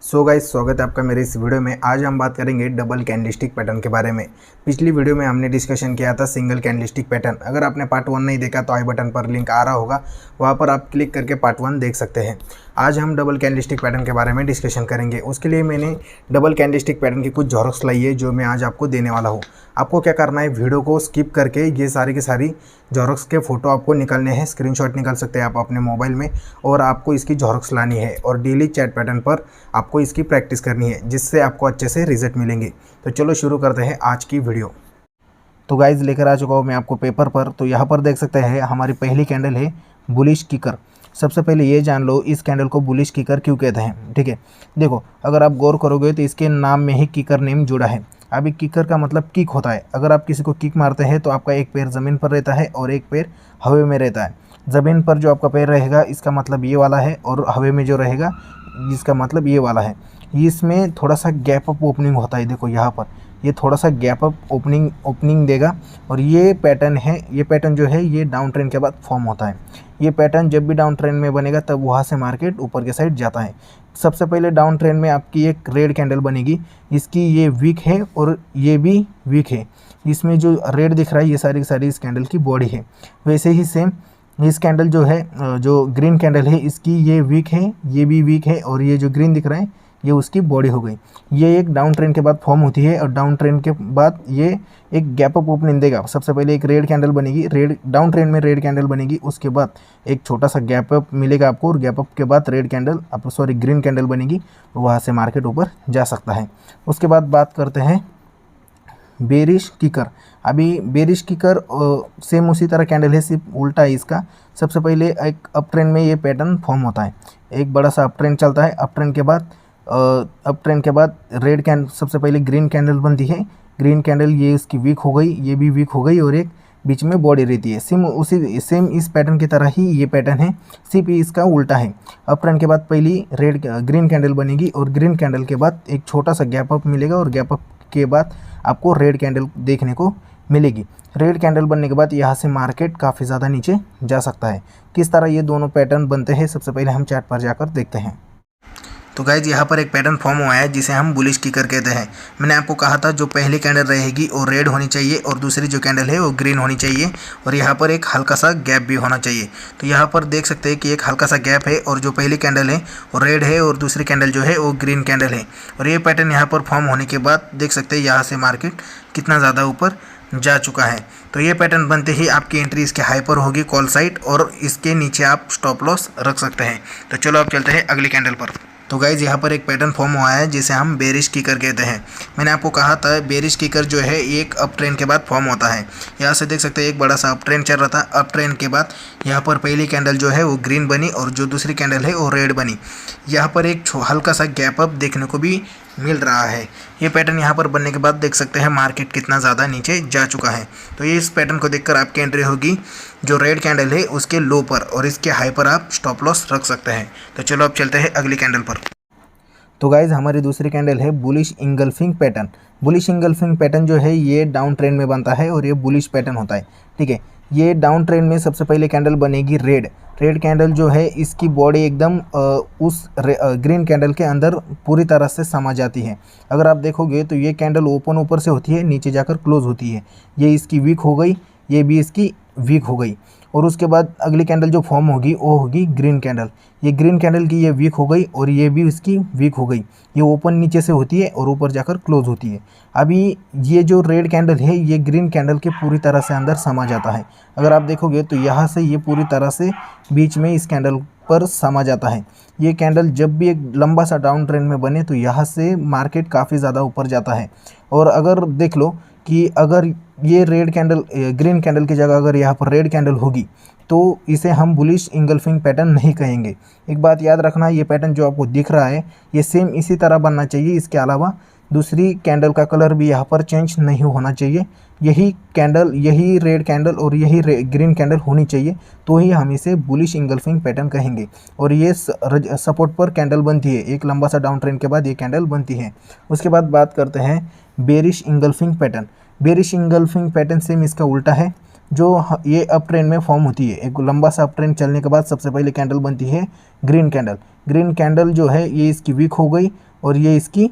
So guys, स्वागत है आपका मेरे इस वीडियो में। आज हम बात करेंगे डबल कैंडलस्टिक पैटर्न के बारे में। पिछली वीडियो में हमने डिस्कशन किया था सिंगल कैंडलस्टिक पैटर्न। अगर आपने पार्ट 1 नहीं देखा तो आई बटन पर लिंक आ रहा होगा, वहां पर आप क्लिक करके पार्ट 1 देख सकते हैं। आज हम डबल कैंडलस्टिक पैटर्न के बारे में डिस्कशन करेंगे। उसके लिए मैंने डबल कैंडलस्टिक पैटर्न की कुछ झलक लाई है जो मैं आज आपको देने वाला हूँ। आपको क्या करना है, वीडियो को स्किप करके ये सारी की सारी झलक्स के फ़ोटो आपको निकालने हैं। स्क्रीनशॉट निकाल सकते हैं आप अपने मोबाइल में, और आपको इसकी झलक्स लानी है और डेली चैट पैटर्न पर आपको इसकी प्रैक्टिस करनी है, जिससे आपको अच्छे से रिजल्ट मिलेंगे। तो चलो शुरू करते हैं आज की वीडियो। तो गाइज लेकर आ चुका हूँ मैं आपको पेपर पर। तो यहाँ पर देख सकते हैं हमारी पहली कैंडल है बुलिश किकर। सबसे पहले ये जान लो इस कैंडल को बुलिश किकर क्यों कहते हैं। ठीक है, देखो अगर आप गौर करोगे तो इसके नाम में ही किकर नेम जुड़ा है। अभी किकर का मतलब किक होता है। अगर आप किसी को किक मारते हैं तो आपका एक पैर ज़मीन पर रहता है और एक पैर हवा में रहता है। ज़मीन पर जो आपका पैर रहेगा इसका मतलब ये वाला है, और हवा में जो रहेगा इसका मतलब ये वाला है। इसमें थोड़ा सा गैप अप ओपनिंग होता है। देखो यहाँ पर ये थोड़ा सा गैप अप ओपनिंग देगा, और ये पैटर्न है, ये पैटर्न जो है ये डाउन ट्रेंड के बाद फॉर्म होता है। ये पैटर्न जब भी डाउन ट्रेंड में बनेगा तब वहाँ से मार्केट ऊपर के साइड जाता है। सबसे पहले डाउन ट्रेंड में आपकी एक रेड कैंडल बनेगी। इसकी ये वीक है और ये भी वीक है। इसमें जो रेड दिख रहा है ये सारी की सारी इस कैंडल की बॉडी है। वैसे ही सेम इस कैंडल जो है, जो ग्रीन कैंडल है, इसकी ये वीक है, ये भी वीक है, और ये जो ग्रीन दिख रहा है ये उसकी बॉडी हो गई। ये एक डाउन ट्रेंड के बाद फॉर्म होती है, और डाउन ट्रेंड के बाद ये एक गैप अप ओपनिंग देगा। सबसे पहले एक रेड कैंडल बनेगी, रेड डाउन ट्रेंड में रेड कैंडल बनेगी। उसके बाद एक छोटा सा गैप अप मिलेगा आपको, और गैप अप के बाद ग्रीन कैंडल बनेगी, वहाँ से मार्केट ऊपर जा सकता है। उसके बाद बात करते हैं बेरिश किकर। अभी बेरिश किकर सेम उसी तरह कैंडल है, सिर्फ उल्टा है इसका। सबसे पहले एक अप ट्रेंड में ये पैटर्न फॉर्म होता है। एक बड़ा सा अप ट्रेंड चलता है। अप ट्रेंड के बाद रेड कैंडल, सबसे पहले ग्रीन कैंडल बनती है। ग्रीन कैंडल ये इसकी वीक हो गई, ये भी वीक हो गई, और एक बीच में बॉडी रहती है। सेम इस पैटर्न की तरह ही ये पैटर्न है, सिर्फ इसका उल्टा है। अप ट्रेंड के बाद पहली ग्रीन कैंडल बनेगी, और ग्रीन कैंडल के बाद एक छोटा सा गैप अप मिलेगा, और गैप अप के बाद आपको रेड कैंडल देखने को मिलेगी। रेड कैंडल बनने के बाद यहाँ से मार्केट काफ़ी ज़्यादा नीचे जा सकता है। किस तरह ये दोनों पैटर्न बनते हैं, सबसे पहले हम चार्ट पर जाकर देखते हैं। तो गाइज यहाँ पर एक पैटर्न फॉर्म हुआ है जिसे हम बुलिश किकर कहते हैं। मैंने आपको कहा था जो पहली कैंडल रहेगी वो रेड होनी चाहिए, और दूसरी जो कैंडल है वो ग्रीन होनी चाहिए, और यहाँ पर एक हल्का सा गैप भी होना चाहिए। तो यहाँ पर देख सकते हैं कि एक हल्का सा गैप है, और जो पहली कैंडल है वो रेड है, और दूसरी कैंडल जो है वो ग्रीन कैंडल है। और ये पैटर्न यहाँ पर फॉर्म होने के बाद देख सकते हैं यहाँ से मार्केट कितना ज़्यादा ऊपर जा चुका है। तो ये पैटर्न बनते ही आपकी एंट्री इसके हाई पर होगी कॉल साइड, और इसके नीचे आप स्टॉप लॉस रख सकते हैं। तो चलो अब चलते हैं अगली कैंडल पर। तो गाइज यहाँ पर एक पैटर्न फॉर्म हुआ है जिसे हम बेरिश किकर कहते हैं। मैंने आपको कहा था बेरिश किकर जो है एक अप ट्रेंड के बाद फॉर्म होता है। यहाँ से देख सकते हैं एक बड़ा सा अप ट्रेंड चल रहा था। अप ट्रेंड के बाद यहाँ पर पहली कैंडल जो है वो ग्रीन बनी, और जो दूसरी कैंडल है वो रेड बनी। यहाँ पर एक हल्का सा गैप अप देखने को भी मिल रहा है। ये पैटर्न यहाँ पर बनने के बाद देख सकते हैं मार्केट कितना ज़्यादा नीचे जा चुका है। तो ये इस पैटर्न को देखकर आपकी एंट्री होगी जो रेड कैंडल है उसके लो पर, और इसके हाई पर आप स्टॉप लॉस रख सकते हैं। तो चलो अब चलते हैं अगली कैंडल पर। तो गाइज हमारी दूसरी कैंडल है bullish engulfing pattern. Bullish engulfing pattern जो है ये डाउन ट्रेंड में बनता है, और ये बुलिश पैटर्न होता है। ठीक है, ये डाउन ट्रेंड में सबसे पहले कैंडल बनेगी रेड। रेड कैंडल जो है इसकी बॉडी एकदम उस ग्रीन कैंडल के अंदर पूरी तरह से समा जाती है। अगर आप देखोगे तो ये कैंडल ओपन ऊपर से होती है, नीचे जाकर क्लोज होती है। ये इसकी वीक हो गई, ये भी इसकी वीक हो गई, और उसके बाद अगली कैंडल जो फॉर्म होगी वो होगी ग्रीन कैंडल। ये ग्रीन कैंडल की ये वीक हो गई, और ये भी इसकी वीक हो गई। ये ओपन नीचे से होती है और ऊपर जाकर क्लोज होती है। अभी ये जो रेड कैंडल है ये ग्रीन कैंडल के पूरी तरह से अंदर समा जाता है। अगर आप देखोगे तो यहाँ से ये पूरी तरह से बीच में इस कैंडल पर समा जाता है। ये कैंडल जब भी एक लंबा सा डाउन ट्रेंड में बने तो यहाँ से मार्केट काफ़ी ज़्यादा ऊपर जाता है। और अगर देख लो कि अगर ये ग्रीन कैंडल की जगह अगर यहाँ पर रेड कैंडल होगी तो इसे हम बुलिश इंगल्फिंग पैटर्न नहीं कहेंगे। एक बात याद रखना, ये पैटर्न जो आपको दिख रहा है ये सेम इसी तरह बनना चाहिए। इसके अलावा दूसरी कैंडल का कलर भी यहाँ पर चेंज नहीं होना चाहिए। यही रेड कैंडल और यही ग्रीन कैंडल होनी चाहिए, तो ही हम इसे बुलिश इंगल्फिंग पैटर्न कहेंगे। और ये सपोर्ट पर कैंडल बनती है, एक लंबा सा डाउन ट्रेंड के बाद ये कैंडल बनती है। उसके बाद बात करते हैं bearish engulfing pattern. Bearish engulfing pattern same इसका उल्टा है। ये अप ट्रेंड में फॉर्म होती है। एक लंबा सा अप ट्रेंड चलने के बाद सबसे पहले कैंडल बनती है ग्रीन कैंडल। ग्रीन कैंडल जो है ये इसकी वीक हो गई और ये इसकी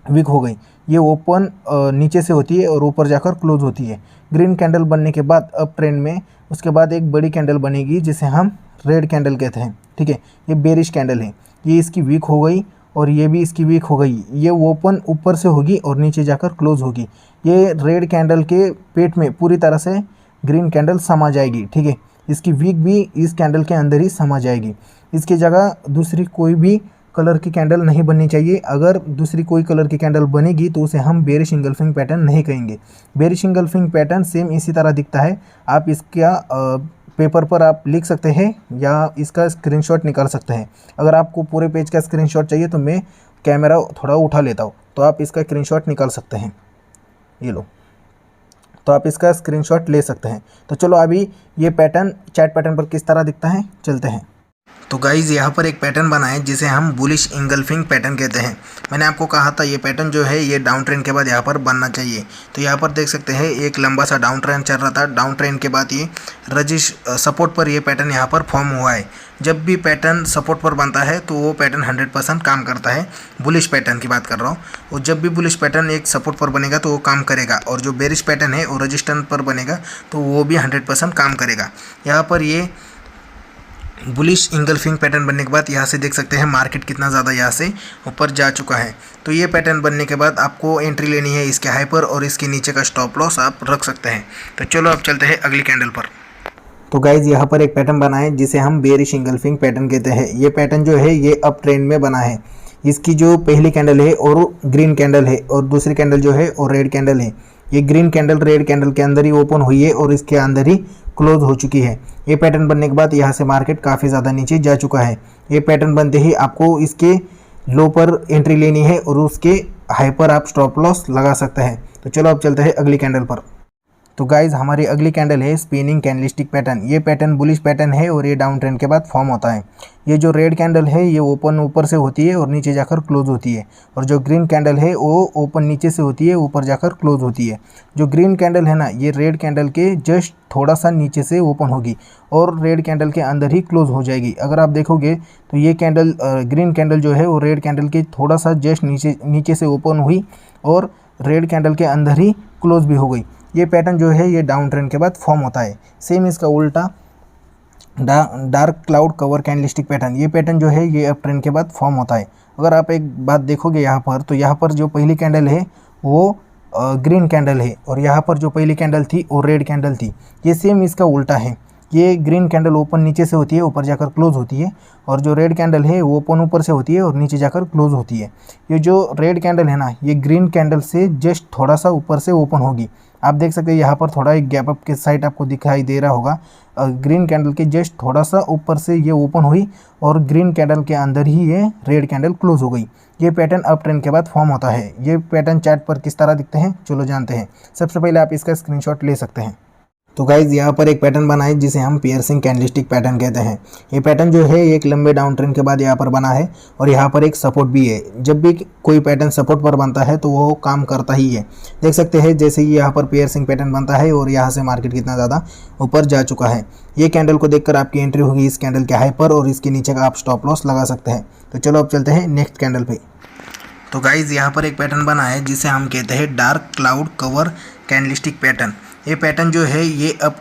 वीक हो गई। ये ओपन नीचे से होती है और ऊपर जाकर क्लोज होती है। ग्रीन कैंडल बनने के बाद अप ट्रेंड में उसके बाद एक बड़ी कैंडल बनेगी जिसे हम रेड कैंडल कहते हैं, ठीक है। ये बेरिश कैंडल है, ये इसकी वीक हो गई और ये भी इसकी वीक हो गई। ये ओपन ऊपर से होगी और नीचे जाकर क्लोज होगी। ये रेड कैंडल के पेट में पूरी तरह से ग्रीन कैंडल समा जाएगी, ठीक है। इसकी वीक भी इस कैंडल के अंदर ही समा जाएगी। इसकी जगह दूसरी कोई भी कलर की कैंडल नहीं बननी चाहिए। अगर दूसरी कोई कलर की कैंडल बनेगी तो उसे हम बेरिश इंगल्फिंग पैटर्न नहीं कहेंगे। बेरिश इंगल्फिंग पैटर्न सेम इसी तरह दिखता है। आप इसका पेपर पर आप लिख सकते हैं या इसका स्क्रीनशॉट निकाल सकते हैं। अगर आपको पूरे पेज का स्क्रीनशॉट चाहिए तो मैं कैमरा थोड़ा उठा लेता हूँ, तो आप इसका स्क्रीनशॉट निकाल सकते हैं। ये लो, तो आप इसका स्क्रीनशॉट ले सकते हैं। तो चलो अभी ये पैटर्न चार्ट पैटर्न पर किस तरह दिखता है चलते हैं। तो गाइज़ यहाँ पर एक पैटर्न बना है जिसे हम बुलिश इंगल्फिंग पैटर्न कहते हैं। मैंने आपको कहा था ये पैटर्न जो है ये डाउन ट्रेंड के बाद यहाँ पर बनना चाहिए। तो यहाँ पर देख सकते हैं एक लंबा सा डाउन ट्रेंड चल रहा था। डाउन ट्रेंड के बाद ये सपोर्ट पर ये पैटर्न यहाँ पर फॉर्म हुआ है। जब भी पैटर्न सपोर्ट पर बनता है तो वो पैटर्न 100% काम करता है। बुलिश पैटर्न की बात कर रहा हूँ। और जब भी बुलिश पैटर्न एक सपोर्ट पर बनेगा तो वो काम करेगा, और जो बेरिश पैटर्न है वो रेजिस्टेंस पर बनेगा तो वो भी 100% काम करेगा। यहाँ पर ये बुलिश इंगल्फिंग पैटर्न बनने के बाद यहाँ से देख सकते हैं मार्केट कितना ज़्यादा यहाँ से ऊपर जा चुका है। तो ये पैटर्न बनने के बाद आपको एंट्री लेनी है इसके हाई पर, और इसके नीचे का स्टॉप लॉस आप रख सकते हैं। तो चलो अब चलते हैं अगली कैंडल पर। तो गाइज यहाँ पर एक पैटर्न बना है जिसे हम बेरिश इंगल्फिंग पैटर्न कहते हैं। ये पैटर्न जो है ये अप ट्रेंड में बना है। इसकी जो पहली कैंडल है और ग्रीन कैंडल है और दूसरी कैंडल जो है और रेड कैंडल है। ये ग्रीन कैंडल रेड कैंडल के अंदर ही ओपन हुई है और इसके अंदर ही क्लोज हो चुकी है। ये पैटर्न बनने के बाद यहाँ से मार्केट काफ़ी ज़्यादा नीचे जा चुका है। ये पैटर्न बनते ही आपको इसके लो पर एंट्री लेनी है और उसके हाई पर आप स्टॉप लॉस लगा सकते हैं। तो चलो अब चलते हैं अगली कैंडल पर। तो गाइज हमारी अगली कैंडल है स्पिनिंग कैंडलस्टिक पैटर्न। ये पैटर्न बुलिश पैटर्न है और ये डाउन ट्रेंड के बाद फॉर्म होता है। ये जो रेड कैंडल है ये ओपन ऊपर से होती है और नीचे जाकर क्लोज होती है, और जो ग्रीन कैंडल है वो ओपन नीचे से होती है ऊपर जाकर क्लोज होती है। जो ग्रीन कैंडल है ना ये रेड कैंडल के जस्ट थोड़ा सा नीचे से ओपन होगी और रेड कैंडल के अंदर ही क्लोज हो जाएगी। अगर आप देखोगे तो ये कैंडल ग्रीन कैंडल जो है वो रेड कैंडल के थोड़ा सा जस्ट नीचे से ओपन हुई और रेड कैंडल के अंदर ही क्लोज भी हो गई। ये पैटर्न जो है ये डाउन ट्रेंड के बाद फॉर्म होता है। सेम इसका उल्टा dark cloud cover candlestick pattern, ये पैटर्न जो है ये अप ट्रेंड के बाद फॉर्म होता है। अगर आप एक बात देखोगे यहाँ पर, तो यहाँ पर जो पहली कैंडल है वो ग्रीन कैंडल है और यहाँ पर जो पहली कैंडल थी वो रेड कैंडल थी। ये सेम इसका उल्टा है। ये ग्रीन कैंडल ओपन नीचे से होती है ऊपर जाकर क्लोज होती है, और जो रेड कैंडल है वो ओपन ऊपर से होती है और नीचे जाकर क्लोज होती है। ये जो रेड कैंडल है ना ये ग्रीन कैंडल से जस्ट थोड़ा सा ऊपर से ओपन होगी। आप देख सकते हैं यहाँ पर थोड़ा एक गैप अप के साइड आपको दिखाई दे रहा होगा। ग्रीन कैंडल के जस्ट थोड़ा सा ऊपर से ये ओपन हुई और ग्रीन कैंडल के अंदर ही ये रेड कैंडल क्लोज हो गई। ये पैटर्न अप ट्रेंड के बाद फॉर्म होता है। ये पैटर्न चार्ट पर किस तरह दिखते हैं चलो जानते हैं। सबसे पहले आप इसका स्क्रीनशॉट ले सकते हैं। तो गाइज यहाँ पर एक पैटर्न बना है जिसे हम पियर्सिंग कैंडलस्टिक पैटर्न कहते हैं। ये पैटर्न जो है एक लंबे डाउन ट्रेंड के बाद यहाँ पर बना है और यहाँ पर एक सपोर्ट भी है। जब भी कोई पैटर्न सपोर्ट पर बनता है तो वो काम करता ही है। देख सकते हैं जैसे ही यहाँ पर पियर्सिंग पैटर्न बनता है और यहाँ से मार्केट कितना ज़्यादा ऊपर जा चुका है। ये कैंडल को देखकर आपकी एंट्री होगी इस कैंडल के हाई पर और इसके नीचे का आप स्टॉप लॉस लगा सकते हैं। तो चलो अब चलते हैं नेक्स्ट कैंडल पे। तो गाइज यहाँ पर एक पैटर्न बना है जिसे हम कहते हैं dark cloud cover candlestick pattern. ये पैटर्न जो है ये अप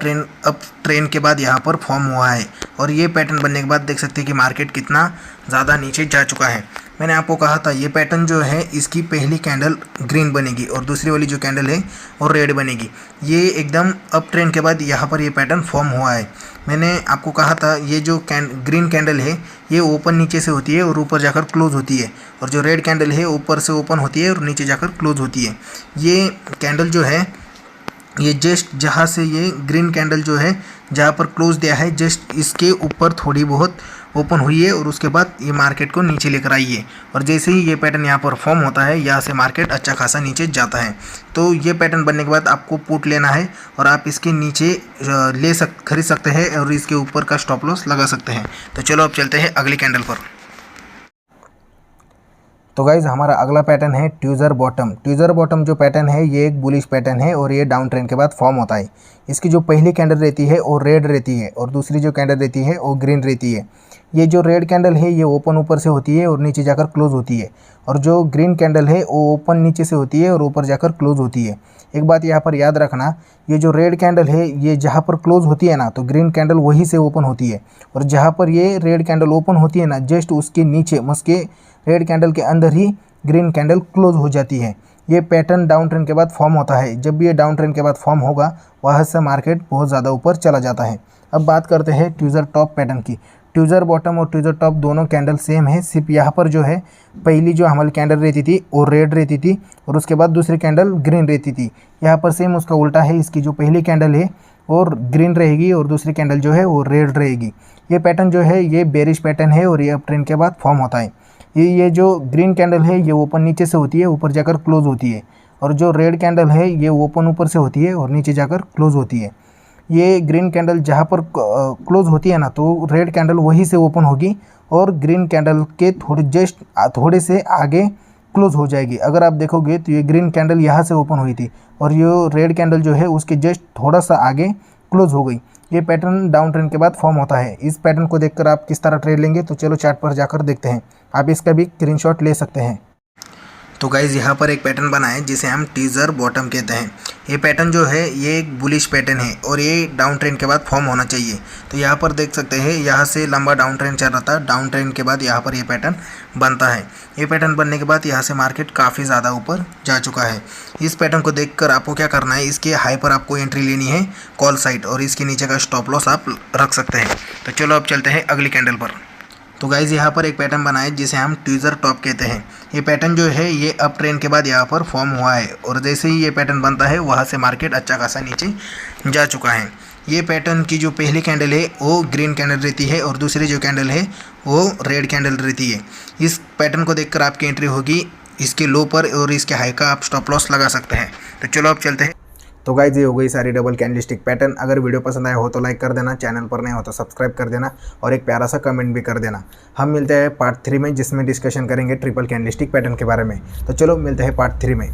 ट्रेंड के बाद यहाँ पर फॉर्म हुआ है और ये पैटर्न बनने के बाद देख सकते हैं कि मार्केट कितना ज़्यादा नीचे जा चुका है। मैंने आपको कहा था ये पैटर्न जो है इसकी पहली कैंडल ग्रीन बनेगी और दूसरी वाली जो कैंडल है वो रेड बनेगी। ये एकदम अप ट्रेंड के बाद यहाँ पर ये पैटर्न फॉर्म हुआ है। मैंने आपको कहा था ये जो ग्रीन कैंडल है ये ओपन नीचे से होती है और ऊपर जाकर क्लोज होती है, और जो रेड कैंडल है ऊपर से ओपन होती है और नीचे जाकर क्लोज होती है। ये कैंडल जो है ये जस्ट जहाँ से ये ग्रीन कैंडल जो है जहाँ पर क्लोज दिया है जस्ट इसके ऊपर थोड़ी बहुत ओपन हुई है और उसके बाद ये मार्केट को नीचे लेकर आई है। और जैसे ही ये पैटर्न यहाँ पर फॉर्म होता है यहाँ से मार्केट अच्छा खासा नीचे जाता है। तो ये पैटर्न बनने के बाद आपको पुट लेना है और आप इसके नीचे खरीद सकते हैं और इसके ऊपर का स्टॉप लॉस लगा सकते हैं। तो चलो अब चलते हैं अगली कैंडल पर। तो गाइज हमारा अगला पैटर्न है ट्यूजर बॉटम। ट्यूजर बॉटम जो पैटर्न है ये एक बुलिश पैटर्न है और ये डाउन ट्रेंड के बाद फॉर्म होता है। इसकी जो पहली कैंडल रहती है वो रेड रहती है और दूसरी जो कैंडल रहती है वो ग्रीन रहती है। ये जो रेड कैंडल है ये ओपन ऊपर से होती है और नीचे जाकर क्लोज होती है, और जो ग्रीन कैंडल है वो ओपन नीचे से होती है और ऊपर जाकर क्लोज होती है। एक बात यहाँ पर याद रखना, ये जो रेड कैंडल है ये जहाँ पर क्लोज होती है ना, तो ग्रीन कैंडल वहीं से ओपन होती है, और जहाँ पर ये रेड कैंडल ओपन होती है ना, जस्ट उसके नीचे उसके रेड कैंडल के अंदर ही ग्रीन कैंडल क्लोज हो जाती है। ये पैटर्न डाउन ट्रेंड के बाद फॉर्म होता है। जब भी ये डाउन ट्रेंड के बाद फॉर्म होगा वहाँ से मार्केट बहुत ज़्यादा ऊपर चला जाता है। अब बात करते हैं ट्यूजर टॉप पैटर्न की। ट्यूजर बॉटम और ट्यूजर टॉप दोनों कैंडल सेम है, सिर्फ यहाँ पर जो है पहली जो हमारी कैंडल रहती थी वो रेड रहती थी और उसके बाद दूसरी कैंडल ग्रीन रहती थी। यहाँ पर सेम उसका उल्टा है, इसकी जो पहली कैंडल है और ग्रीन रहेगी और दूसरी कैंडल जो है वो रेड रहेगी। ये पैटर्न जो है ये बेरिश पैटर्न है और ये अप ट्रेंड के बाद फॉर्म होता है। ये जो ग्रीन कैंडल है ये ओपन नीचे से होती है, ऊपर जाकर क्लोज होती है, और जो रेड कैंडल है ये ओपन ऊपर से होती है और नीचे जाकर क्लोज होती है। ये ग्रीन कैंडल जहाँ पर क्लोज होती है ना, तो रेड कैंडल वहीं से ओपन होगी और ग्रीन कैंडल के थोड़े से आगे क्लोज हो जाएगी। अगर आप देखोगे तो ये ग्रीन कैंडल यहाँ से ओपन हुई थी और ये रेड कैंडल जो है उसके जस्ट थोड़ा सा आगे क्लोज हो गई। ये पैटर्न डाउन ट्रेंड के बाद फॉर्म होता है। इस पैटर्न को देखकर आप किस तरह ट्रेड लेंगे, तो चलो चार्ट पर जाकर देखते हैं। आप इसका भी स्क्रीनशॉट ले सकते हैं। तो गाइज़ यहाँ पर एक पैटर्न बना है जिसे हम ट्यूजर बॉटम कहते हैं। ये पैटर्न जो है ये एक बुलिश पैटर्न है और ये डाउन ट्रेंड के बाद फॉर्म होना चाहिए। तो यहाँ पर देख सकते हैं यहाँ से लंबा डाउन ट्रेंड चल रहा था, डाउन ट्रेंड के बाद यहाँ पर ये पैटर्न बनता है। ये पैटर्न बनने के बाद यहाँ से मार्केट काफ़ी ज़्यादा ऊपर जा चुका है। इस पैटर्न को देखकर आपको क्या करना है, इसके हाई पर आपको एंट्री लेनी है कॉल साइड, और इसके नीचे का स्टॉप लॉस आप रख सकते हैं। तो चलो अब चलते हैं अगली कैंडल पर। तो गाइज़ यहाँ पर एक पैटर्न बना है जिसे हम ट्यूजर टॉप कहते हैं। ये पैटर्न जो है ये अप ट्रेंड के बाद यहाँ पर फॉर्म हुआ है और जैसे ही ये पैटर्न बनता है वहाँ से मार्केट अच्छा खासा नीचे जा चुका है। ये पैटर्न की जो पहली कैंडल है वो ग्रीन कैंडल रहती है और दूसरी जो कैंडल है वो रेड कैंडल रहती है। इस पैटर्न को देखकर आपकी एंट्री होगी इसके लो पर और इसके हाई का आप स्टॉप लॉस लगा सकते हैं। तो चलो अब चलते हैं। तो गाइस ये हो गई सारी डबल कैंडलस्टिक पैटर्न। अगर वीडियो पसंद आया हो तो लाइक कर देना, चैनल पर नहीं हो तो सब्सक्राइब कर देना और एक प्यारा सा कमेंट भी कर देना। हम मिलते हैं पार्ट 3 में जिसमें डिस्कशन करेंगे ट्रिपल कैंडलस्टिक पैटर्न के बारे में। तो चलो मिलते हैं पार्ट 3 में।